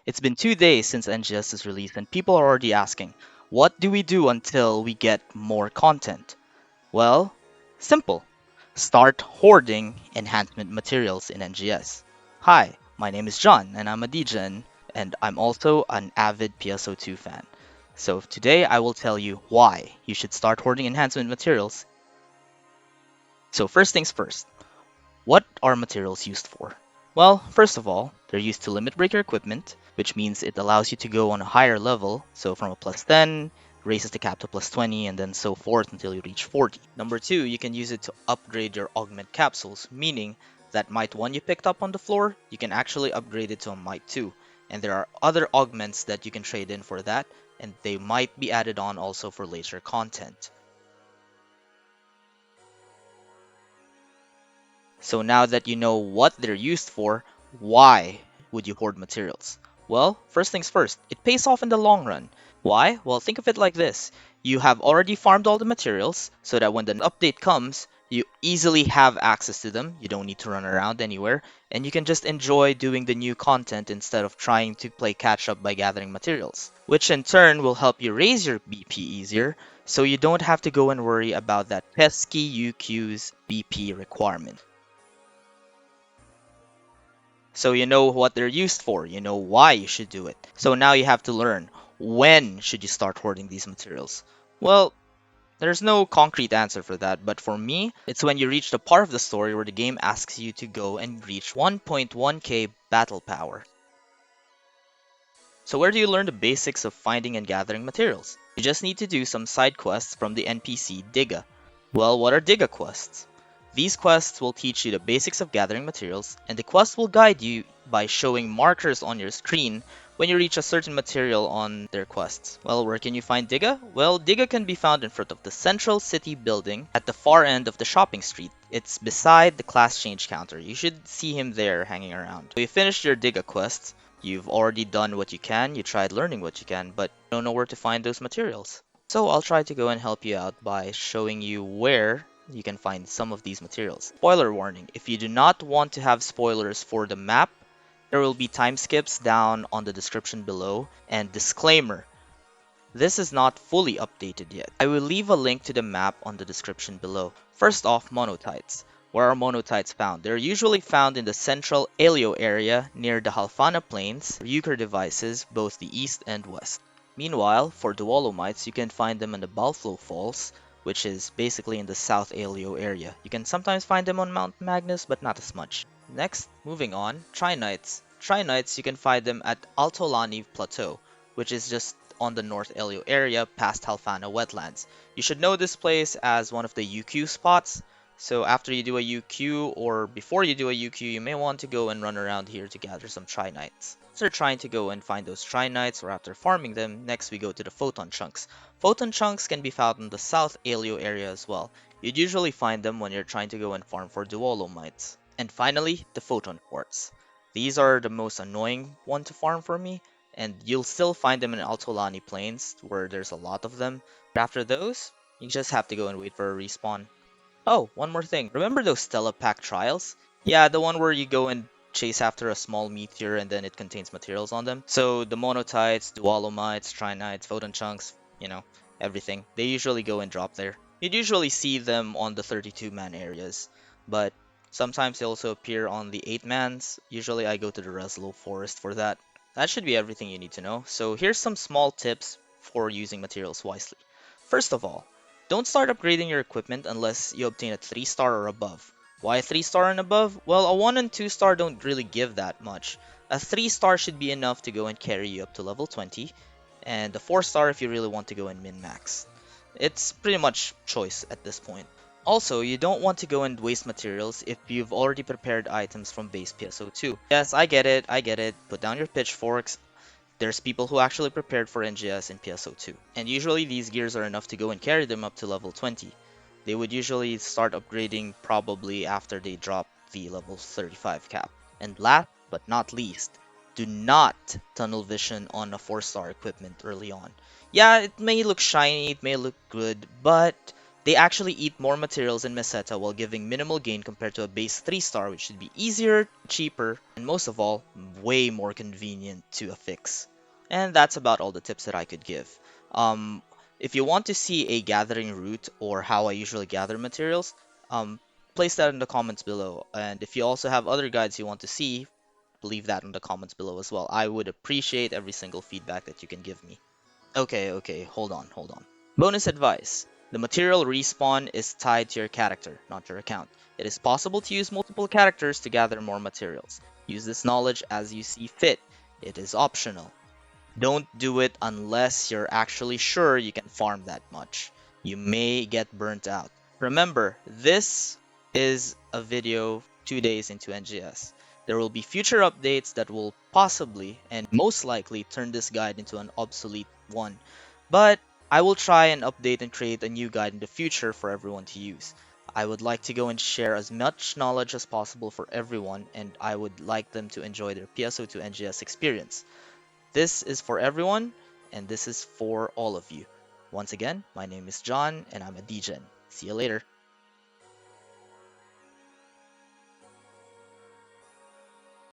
It's been 2 days since NGS is released, and people are already asking, what do we do until we get more content? Well, simple. Start hoarding enhancement materials in NGS. Hi, my name is John, and I'm a DGen, and I'm also an avid PSO2 fan. So today I will tell you why you should start hoarding enhancement materials. So first things first, what are materials used for? Well, first of all, they're used to limit break your equipment, which means it allows you to go on a higher level, so from a plus 10, raises the cap to plus 20, and then so forth until you reach 40. Number 2, you can use it to upgrade your augment capsules, meaning that Might 1 you picked up on the floor, you can actually upgrade it to a Might 2. And there are other augments that you can trade in for that, and they might be added on also for later content. So now that you know what they're used for, why would you hoard materials? Well, first things first, it pays off in the long run. Why? Well, think of it like this. You have already farmed all the materials so that when the update comes, you easily have access to them. You don't need to run around anywhere, and you can just enjoy doing the new content instead of trying to play catch up by gathering materials, which in turn will help you raise your BP easier, so you don't have to go and worry about that pesky UQ's BP requirement. So you know what they're used for, you know why you should do it. So now you have to learn, when should you start hoarding these materials? Well, there's no concrete answer for that, but for me, it's when you reach the part of the story where the game asks you to go and reach 1.1k battle power. So where do you learn the basics of finding and gathering materials? You just need to do some side quests from the NPC Digga. Well, what are Digga quests? These quests will teach you the basics of gathering materials, and the quest will guide you by showing markers on your screen when you reach a certain material on their quests. Well, where can you find Digga? Well, Digga can be found in front of the central city building at the far end of the shopping street. It's beside the class change counter. You should see him there hanging around. So you finished your Digga quest. You've already done what you can, you tried learning what you can, but you don't know where to find those materials. So I'll try to go and help you out by showing you where you can find some of these materials. Spoiler warning, if you do not want to have spoilers for the map, there will be time skips down on the description below, and disclaimer, this is not fully updated yet. I will leave a link to the map on the description below. First off, Monotypes. Where are Monotypes found? They're usually found in the central Aleo area near the Halfana Plains, Euchre devices, both the east and west. Meanwhile, for the Wallomites, you can find them in the Balflow Falls, which is basically in the South Aleo area. You can sometimes find them on Mount Magnus, but not as much. Next, moving on, Trinites. Trinites, you can find them at Altolani Plateau, which is just on the North Elio area past Halfana wetlands. You should know this place as one of the UQ spots, so after you do a UQ or before you do a UQ, you may want to go and run around here to gather some Trinites. After trying to go and find those Trinites or after farming them, next we go to the Photon Chunks. Photon Chunks can be found in the South Aleo area as well. You'd usually find them when you're trying to go and farm for Duolomites. And finally, the Photon Quartz. These are the most annoying one to farm for me, and you'll still find them in Altolani Plains, where there's a lot of them. But after those, you just have to go and wait for a respawn. Oh, one more thing. Remember those Stella pack trials? Yeah, the one where you go and chase after a small meteor and then it contains materials on them. So the Monotypes, Wallomites, Trinites, Photon Chunks, everything. They usually go and drop there. You'd usually see them on the 32-man areas, but sometimes they also appear on the 8-mans. Usually I go to the Reslow Forest for that. That should be everything you need to know. So here's some small tips for using materials wisely. First of all, don't start upgrading your equipment unless you obtain a 3-star or above. Why 3-star and above? Well, a 1 and 2-star don't really give that much. A 3-star should be enough to go and carry you up to level 20, and a 4-star if you really want to go and min-max. It's pretty much choice at this point. Also, you don't want to go and waste materials if you've already prepared items from base PSO2. Yes, I get it, put down your pitchforks. There's people who actually prepared for NGS in PSO2, and usually these gears are enough to go and carry them up to level 20. They would usually start upgrading probably after they drop the level 35 cap. And last but not least, do not tunnel vision on a 4-star equipment early on. Yeah, it may look shiny, it may look good, but They actually eat more materials in Meseta while giving minimal gain compared to a base 3-star, which should be easier, cheaper, and most of all, way more convenient to affix. And that's about all the tips that I could give. Um, if you want to see a gathering route or how I usually gather materials, place that in the comments below. And if you also have other guides you want to see, leave that in the comments below as well. I would appreciate every single feedback that you can give me. Okay, hold on. Bonus advice. The material respawn is tied to your character, not your account. It is possible to use multiple characters to gather more materials. Use this knowledge as you see fit. It is optional. Don't do it unless you're actually sure you can farm that much. You may get burnt out. Remember, this is a video 2 days into NGS. There will be future updates that will possibly and most likely turn this guide into an obsolete one. But I will try and update and create a new guide in the future for everyone to use. I would like to go and share as much knowledge as possible for everyone, and I would like them to enjoy their PSO2 NGS experience. This is for everyone, and this is for all of you. Once again, my name is John, and I'm a DGen. See you later.